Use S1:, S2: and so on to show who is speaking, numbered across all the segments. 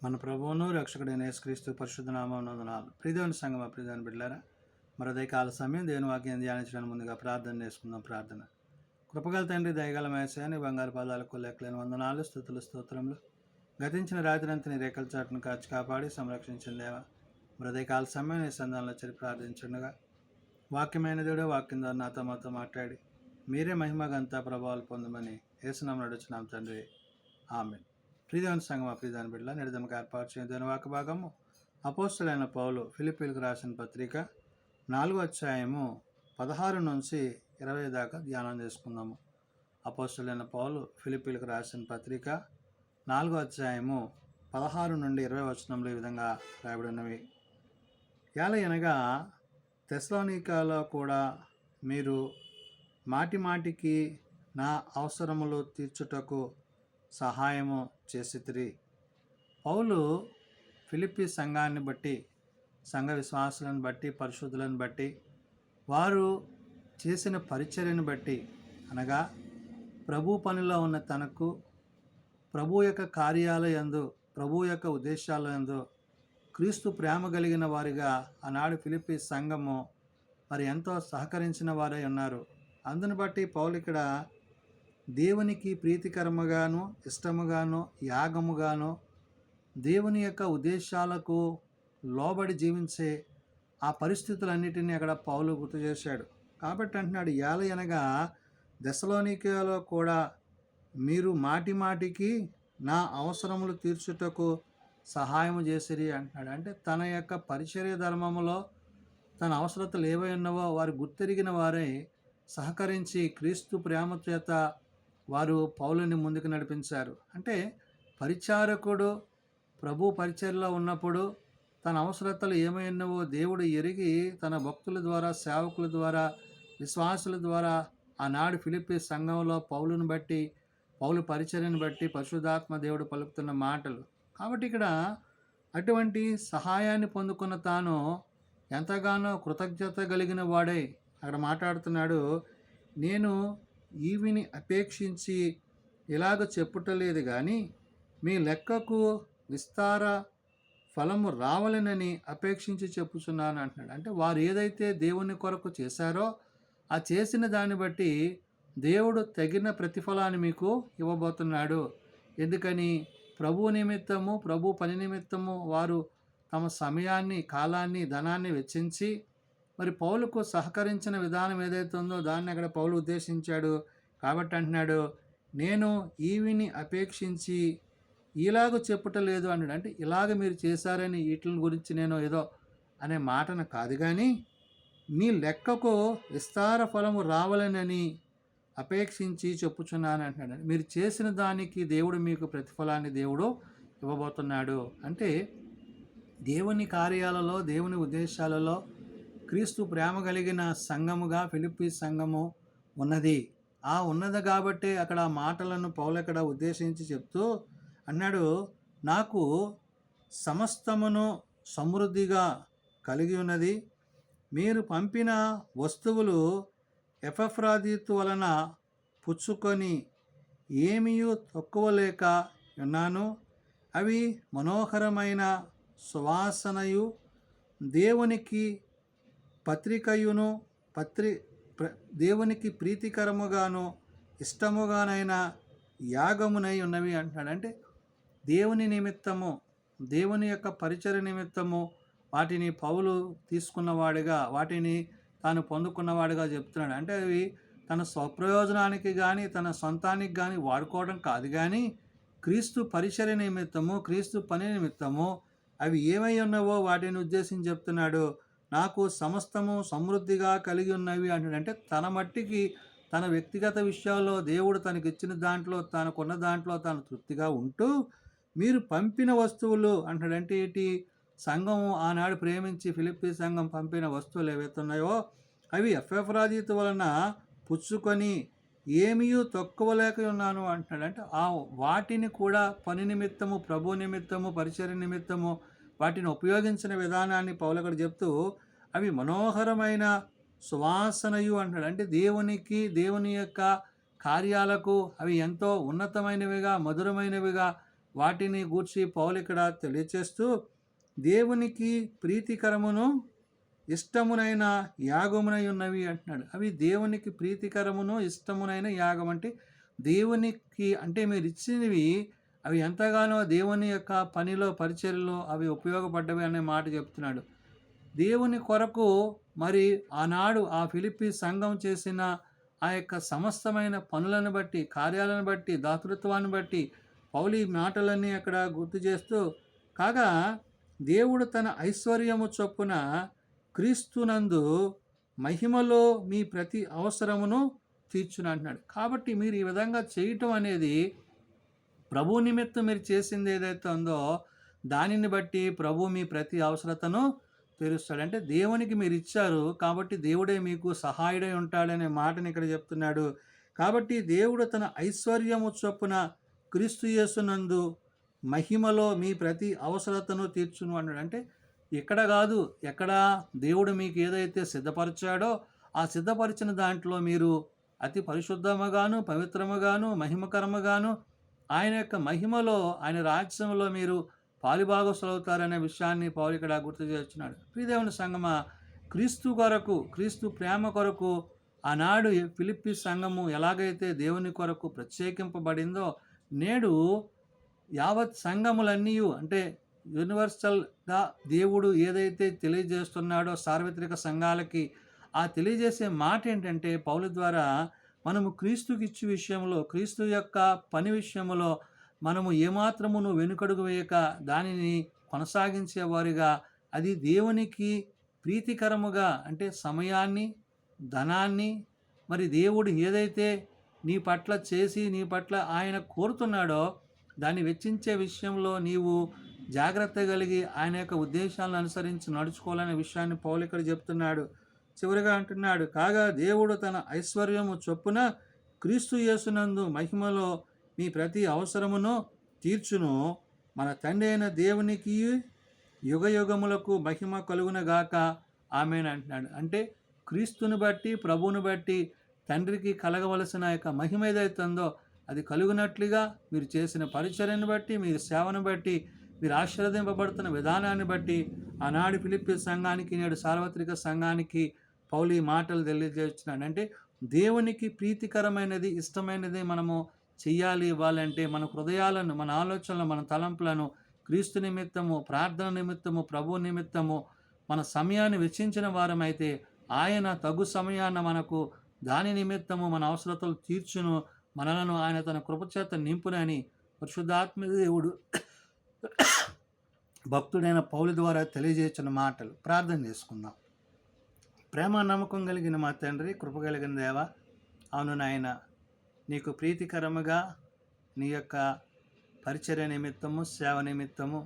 S1: మన ప్రభువును రక్షకుడైన యేసుక్రీస్తు పరిశుద్ధ నామమున వందనాలు. ప్రియదేవుని సంగమా, ప్రియదేవుని బిడ్డలారా, మరొక కాల సమయం దేవుని వాక్యం ధ్యానించడానికి ముందుగా ప్రార్థన చేసుకుందాం. ప్రార్థన. కృపగల తండ్రి, దయగల మేసయాని బంగారు పాదాలకు లెక్కలేని వందనాలు, స్తుతులు, స్తోత్రములు. గతించిన రాత్రంతా నీ రేఖల చాటును కాచి కాపాడి సంరక్షించిన దేవా, మరొక కాల సమయం నీ సంధానంలో చేరి ప్రార్థించుండగా వాక్యమైన దేవుడే వాక్యం ద్వారా నాతో మాతో మాట్లాడి మీరే మహిమగంతా ప్రభావాలు పొందమని యేసునామమున అడుగుచున్నాం తండ్రి. ఆమేన్. ప్రియదేవుని సంగమా, ప్రియదేవుని బిడ్డల నిర్దమకు ఏర్పాటు చేయడం దేవుని వాక్య భాగము అపోస్తలుడైన పౌలు ఫిలిప్పీలకు రాసిన పత్రిక 4వ అధ్యాయము 16 నుంచి 20 దాకా ధ్యానం చేసుకుందాము. అపోస్తలుడైన పౌలు ఫిలిప్పీలకు రాసిన పత్రిక 4వ అధ్యాయము 16 నుండి 20 వచనంలో ఈ విధంగా రాయబడి ఉన్నవి. ఏలయనగా తెస్సలోనికలో కూడా మీరు మాటి మాటికి నా అవసరములు తీర్చుటకు సహాయము చేసితిరి. పౌలు ఫిలిప్పీ సంఘాన్ని బట్టి, సంఘ విశ్వాసులను బట్టి, పరిశుద్ధులను బట్టి, వారు చేసిన పరిచర్యను బట్టి, అనగా ప్రభు పనిలో ఉన్న తనకు, ప్రభు యొక్క కార్యాలయందు, ప్రభు యొక్క ఉద్దేశాలయందు క్రీస్తు ప్రేమ కలిగిన వారిగా ఆనాడు ఫిలిప్పీ సంఘము మరి ఎంతో సహకరించిన వారై ఉన్నారు. అందును బట్టి పౌలు ఇక్కడ దేవునికి ప్రీతికరముగాను, ఇష్టముగాను, యాగముగాను, దేవుని యొక్క ఉద్దేశాలకు లోబడి జీవించే ఆ పరిస్థితులన్నిటినీ అక్కడ పౌలు గుర్తు చేశాడు. కాబట్టి అంటున్నాడు, ఏలయనగా తెస్సలోనికలో కూడా మీరు మాటి మాటికి నా అవసరములు తీర్చుటకు సహాయం చేసిరి అంటున్నాడు. అంటే తన యొక్క పరిచర్య ధర్మములో తన అవసరతలు ఏవై ఉన్నవో వారు గుర్తెరిగిన వారై సహకరించి క్రీస్తు ప్రేమ చేత వారు పౌలుని ముందుకు నడిపించారు. అంటే పరిచారకుడు ప్రభు పరిచర్యలో ఉన్నప్పుడు తన అవసరతలు ఏమైనావో దేవుడు ఎరిగి తన భక్తుల ద్వారా, సేవకుల ద్వారా, విశ్వాసుల ద్వారా ఆనాడు ఫిలిప్పీ సంఘంలో పౌలును బట్టి, పౌలు పరిచర్యను బట్టి పరిశుద్ధాత్మ దేవుడు పలుకుతున్న మాటలు. కాబట్టి ఇక్కడ అటువంటి సహాయాన్ని పొందుకున్న తాను ఎంతగానో కృతజ్ఞత కలిగిన వాడై అక్కడ మాట్లాడుతున్నాడు. నేను ఈవిని అపేక్షించి ఇలాగ చెప్పుటలేదు కానీ మీ లెక్కకు విస్తార ఫలము రావాలనని అపేక్షించి చెప్పుచున్నాను అంటున్నాడు. అంటే వారు ఏదైతే దేవుని కొరకు చేశారో ఆ చేసిన దాన్ని బట్టి దేవుడు తగిన ప్రతిఫలాన్ని మీకు ఇవ్వబోతున్నాడు. ఎందుకని? ప్రభు నిమిత్తము, ప్రభు పని నిమిత్తము వారు తమ సమయాన్ని, కాలాన్ని, ధనాన్ని వెచ్చించి మరి పౌలుకు సహకరించిన విధానం ఏదైతే ఉందో దాన్ని అక్కడ పౌలు ఉద్దేశించాడు. కాబట్టి అంటున్నాడు, నేను ఈవిని అపేక్షించి ఇలాగ చెప్పుటలేదు అన్నాడు. అంటే ఇలాగ మీరు చేశారని వీటి గురించి నేను ఏదో అనే మాటను కాదు కానీ మీ లెక్కకు విస్తార ఫలము రావాలనని అపేక్షించి చెప్పుచున్నాను అంటున్నాడు. మీరు చేసిన దానికి దేవుడు మీకు ప్రతిఫలాన్ని దేవుడు ఇవ్వబోతున్నాడు. అంటే దేవుని కార్యాలలో, దేవుని ఉద్దేశాలలో క్రీస్తు ప్రేమ కలిగిన సంఘముగా ఫిలిప్పీ సంఘము ఉన్నది. ఆ ఉన్నది కాబట్టి అక్కడ మాటలను పౌలు అక్కడ ఉద్దేశించి చెప్తూ అన్నాడు, నాకు సమస్తమును సమృద్ధిగా కలిగి ఉన్నది. మీరు పంపిన వస్తువులు ఎపఫ్రాదితు వలన పుచ్చుకొని ఏమీ తక్కువ లేక ఉన్నాను. అవి మనోహరమైన సువాసనయు దేవునికి పత్రికయును దేవునికి ప్రీతికరముగాను ఇష్టముగానైన యాగమునై ఉన్నవి అంటున్నాడు. అంటే దేవుని నిమిత్తము, దేవుని యొక్క పరిచర్య నిమిత్తము వాటిని పౌలు తీసుకున్నవాడిగా, వాటిని తాను పొందుకున్నవాడిగా చెప్తున్నాడు. అంటే అవి తన స్వప్రయోజనానికి కానీ తన సొంతానికి కానీ వాడుకోవడం కాదు కానీ క్రీస్తు పరిచర్య నిమిత్తము, క్రీస్తు పని నిమిత్తము అవి ఏమై ఉన్నావో వాటిని ఉద్దేశించి చెప్తున్నాడు. నాకు సమస్తము సమృద్ధిగా కలిగి ఉన్నవి అంటాడు. అంటే తన మట్టికి, తన వ్యక్తిగత విషయాల్లో దేవుడు తనకి ఇచ్చిన దాంట్లో, తనకున్న దాంట్లో తాను తృప్తిగా ఉంటూ మీరు పంపిన వస్తువులు అంటాడు. అంటే ఏంటి? సంఘం ఆనాడు ప్రేమించి ఫిలిప్పీ సంఘం పంపిన వస్తువులు ఏవైతే ఉన్నాయో అవి ఎపఫ్రాదితు వలన పుచ్చుకొని ఏమీ తక్కువ లేక ఉన్నాను అంటున్నాడు. అంటే ఆ వాటిని కూడా పని నిమిత్తము, ప్రభు నిమిత్తము, పరిచర్య నిమిత్తము వాటిని ఉపయోగించిన విధానాన్ని పౌలు అక్కడ చెప్తూ అవి మనోహరమైన సువాసనయు అంటాడు. అంటే దేవునికి, దేవుని యొక్క కార్యాలకు అవి ఎంతో ఉన్నతమైనవిగా, మధురమైనవిగా వాటిని గూర్చి పౌలు ఇక్కడ తెలియచేస్తూ దేవునికి ప్రీతికరమును ఇష్టమునైన యాగమునై ఉన్నవి అంటున్నాడు. అవి దేవునికి ప్రీతికరమును ఇష్టమునైన యాగం అంటే దేవునికి అంటే మీరు ఇచ్చినవి అవి ఎంతగానో దేవుని యొక్క పనిలో పరిచర్యలో అవి ఉపయోగపడ్డవి అనే మాట చెప్తున్నాడు. దేవుని కొరకు మరి ఆనాడు ఆ ఫిలిప్పీ సంఘం చేసిన ఆ యొక్క సమస్తమైన పనులను బట్టి, కార్యాలను బట్టి, దాతృత్వాన్ని బట్టి పౌలు ఈ మాటలన్నీ అక్కడ గుర్తు చేస్తూ కాగా దేవుడు తన ఐశ్వర్యము చొప్పున క్రీస్తునందు మహిమలో మీ ప్రతి అవసరమును తీర్చును అంటున్నాడు. కాబట్టి మీరు ఈ విధంగా చేయటం అనేది ప్రభు నిమిత్తం మీరు చేసింది ఏదైతే ఉందో దానిని బట్టి ప్రభు మీ ప్రతి అవసరతను తీరుస్తాడు. అంటే దేవునికి మీరు ఇచ్చారు కాబట్టి దేవుడే మీకు సహాయుడై ఉంటాడనే మాటని ఇక్కడ చెప్తున్నాడు. కాబట్టి దేవుడు తన ఐశ్వర్యము చొప్పున క్రీస్తు యేసునందు మహిమలో మీ ప్రతి అవసరతను తీర్చును అన్నాడు. అంటే ఇక్కడ కాదు, ఎక్కడ దేవుడు మీకు ఏదైతే సిద్ధపరిచాడో ఆ సిద్ధపరిచిన దాంట్లో మీరు అతి పరిశుద్ధముగాను పవిత్రముగాను మహిమకరముగాను ఆయన యొక్క మహిమలో ఆయన రాజ్యంలో మీరు పాలిభాగస్తులవుతారనే విషయాన్ని పౌలు ఇక్కడ గుర్తు చేస్తున్నాడు. ప్రియదేవుని సంగమ, క్రీస్తు కొరకు, క్రీస్తు ప్రేమ కొరకు ఆనాడు ఫిలిప్పీ సంఘము ఎలాగైతే దేవుని కొరకు ప్రత్యేకింపబడిందో నేడు యావత్ సంఘములన్నీ అంటే యూనివర్సల్గా దేవుడు ఏదైతే తెలియజేస్తున్నాడో సార్వత్రిక సంఘాలకి ఆ తెలియజేసే మాట ఏంటంటే పౌలు ద్వారా మనము క్రీస్తుకి ఇచ్చే విషయంలో, క్రీస్తు యొక్క పని విషయంలో మనము ఏమాత్రమును వెనుకడుగు వేయక దానిని కొనసాగించేవారిగా అది దేవునికి ప్రీతికరముగా అంటే సమయాన్ని, ధనాన్ని మరి దేవుడు ఏదైతే నీ పట్ల చేసి నీ పట్ల ఆయన కోరుతున్నాడో దాన్ని వెచ్చించే విషయంలో నీవు జాగ్రత్త కలిగి ఆయన యొక్క ఉద్దేశాలను అనుసరించి నడుచుకోవాలనే విషయాన్ని పౌలు ఇక్కడ చెప్తున్నాడు. చివరిగా అంటున్నాడు, కాగా దేవుడు తన ఐశ్వర్యము చొప్పున క్రీస్తు యేసునందు మహిమలో మీ ప్రతి అవసరమును తీర్చును. మన తండ్రి అయిన దేవునికి యుగయుగములకు మహిమ కలుగునగాక ఆమేన్ అంటున్నాడు. అంటే క్రీస్తుని బట్టి ప్రభువుని బట్టి తండ్రికి కలగవలసిన యొక్క మహిమ ఏదైతుందో అది కలుగునట్లుగా మీరు చేసిన పరిచర్యను బట్టి, మీరు సేవను బట్టి, మీరు ఆశీర్వదింపబడుతున్న విధానాన్ని బట్టి ఆనాడు ఫిలిప్పీ సంఘానికి నేడు సార్వత్రిక సంఘానికి పౌలు ఈ మాటలు తెలియజేస్తున్నాడు. అంటే దేవునికి ప్రీతికరమైనది ఇష్టమైనది మనము చెయ్యాలి ఇవ్వాలంటే మన హృదయాలను, మన ఆలోచనలు, మన తలంపులను క్రీస్తు నిమిత్తము, ప్రార్థన నిమిత్తము, ప్రభు నిమిత్తము మన సమయాన్ని వెచ్చించిన వారమైతే ఆయన తగు సమయాన్ని మనకు దాని నిమిత్తము మన అవసరతలు తీర్చును, మనలను ఆయన తన కృపచేత నింపునని పరిశుద్ధాత్మ దేవుడు భక్తుడైన పౌలు ద్వారా తెలియజేసిన మాటలు. ప్రార్థన చేసుకుందాం. ప్రేమ నమ్మకం కలిగిన మా తండ్రి, కృప కలిగిన దేవ, అవును నాయన, నీకు ప్రీతికరముగా నీ యొక్క పరిచర్య నిమిత్తము, సేవ నిమిత్తము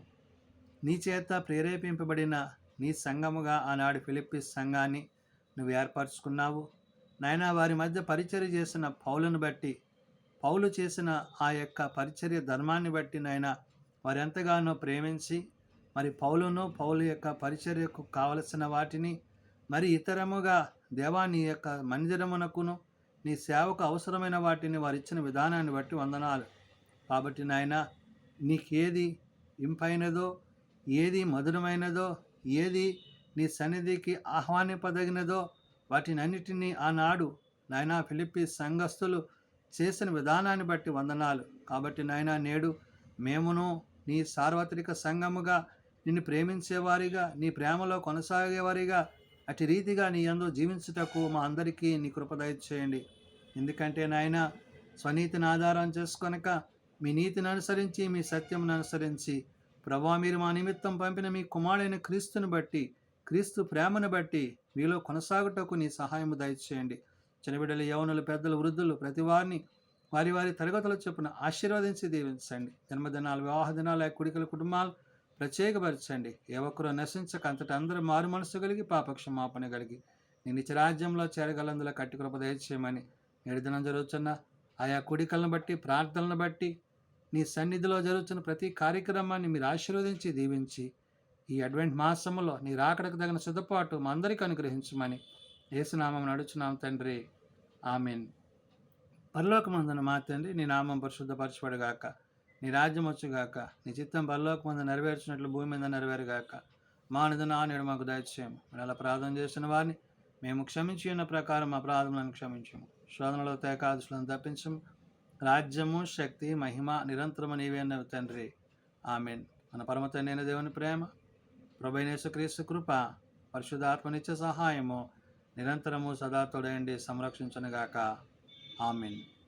S1: నీ చేత ప్రేరేపింపబడిన నీ సంఘముగా ఆనాడు ఫిలిప్పీ సంఘాన్ని నువ్వు ఏర్పరచుకున్నావు నాయన. వారి మధ్య పరిచర్య చేసిన పౌలను బట్టి, పౌలు చేసిన ఆ యొక్క పరిచర్య ధర్మాన్ని బట్టి నాయన వారు ఎంతగానో ప్రేమించి మరి పౌలు యొక్క పరిచర్యకు కావలసిన వాటిని మరి ఇతరముగా దేవా నీ యొక్క మందిరమునకును నీ సేవకు అవసరమైన వాటిని వారు ఇచ్చిన విధానాన్ని బట్టి వందనాలు. కాబట్టి నాయన, నీకేది ఇంపైనదో, ఏది మధురమైనదో, ఏది నీ సన్నిధికి ఆహ్వానింపదగినదో వాటిని అన్నిటినీ ఆనాడు నాయన ఫిలిప్పీ సంఘస్థులు చేసిన విధానాన్ని బట్టి వందనాలు. కాబట్టి నాయన, నేడు మేమును నీ సార్వత్రిక సంఘముగా నిన్ను ప్రేమించేవారిగా, నీ ప్రేమలో కొనసాగేవారిగా అటు రీతిగా నీ యందు జీవించుటకు మా అందరికీ నీ కృప దయచేయండి. ఎందుకంటే నాయన, స్వనీతిని ఆధారం చేసుకొనక మీ నీతిని అనుసరించి, మీ సత్యమును అనుసరించి ప్రభా మీరు మా నిమిత్తం పంపిన మీ కుమారుడైన క్రీస్తుని బట్టి, క్రీస్తు ప్రేమను బట్టి మీలో కొనసాగుటకు నీ సహాయము దయచేయండి. చిన్నబిడ్డలు, యవనులు, పెద్దలు, వృద్ధులు ప్రతి వారిని వారి వారి తరగతుల చొప్పున ఆశీర్వదించి దీవించండి. జన్మదినాలు, వివాహ దినాలు, కుడికల కుటుంబాలు ప్రత్యేకపరచండి. ఏ ఒక్కరూ నశించక అంతటా అందరూ మారు మనసు కలిగి పాపక్షమాపణ కలిగి నీ నిత్య రాజ్యంలో చేరగలందులో కట్టి కృప దయచేయమని నేడు దినం జరుగుతున్న ఆయా కుడికలను బట్టి, ప్రార్థనలను బట్టి నీ సన్నిధిలో జరుగుతున్న ప్రతి కార్యక్రమాన్ని మీరు ఆశీర్వదించి దీవించి ఈ అడ్వెంట్ మాసములో నీ రాకడకు తగిన సిద్ధపాటు మా అందరికీ అనుగ్రహించమని యేసునామం నడుచున్నాం తండ్రి, ఆమెన్. పరలోకమందున మా తండ్రి, నీ నామం పరిశుద్ధపరచబడుగాక, నీ రాజ్యం వచ్చుగాక, నీ చిత్తం పరలోకమందు నెరవేర్చినట్లు భూమి మీద నెరవేరుగాక. మా అనుదిన ఆహారము మాకు దయచేయము. మేము అలా ప్రార్థన చేసిన వారిని మేము క్షమించి ఉన్న ప్రకారం మా ప్రార్థనలను క్షమించము. శోధనలో తేకాదులను తప్పించము. రాజ్యము, శక్తి, మహిమ నిరంతరము నీవే అన్నవి తండ్రి. ఆమెన్. మన పరమ తండ్రి అయిన దేవుని ప్రేమ, ప్రభువైన యేసుక్రీస్తు కృప, పరిశుద్ధాత్మ నిత్య సహాయము నిరంతరము సదా తోడయండి సంరక్షించునుగాక. ఆమెన్.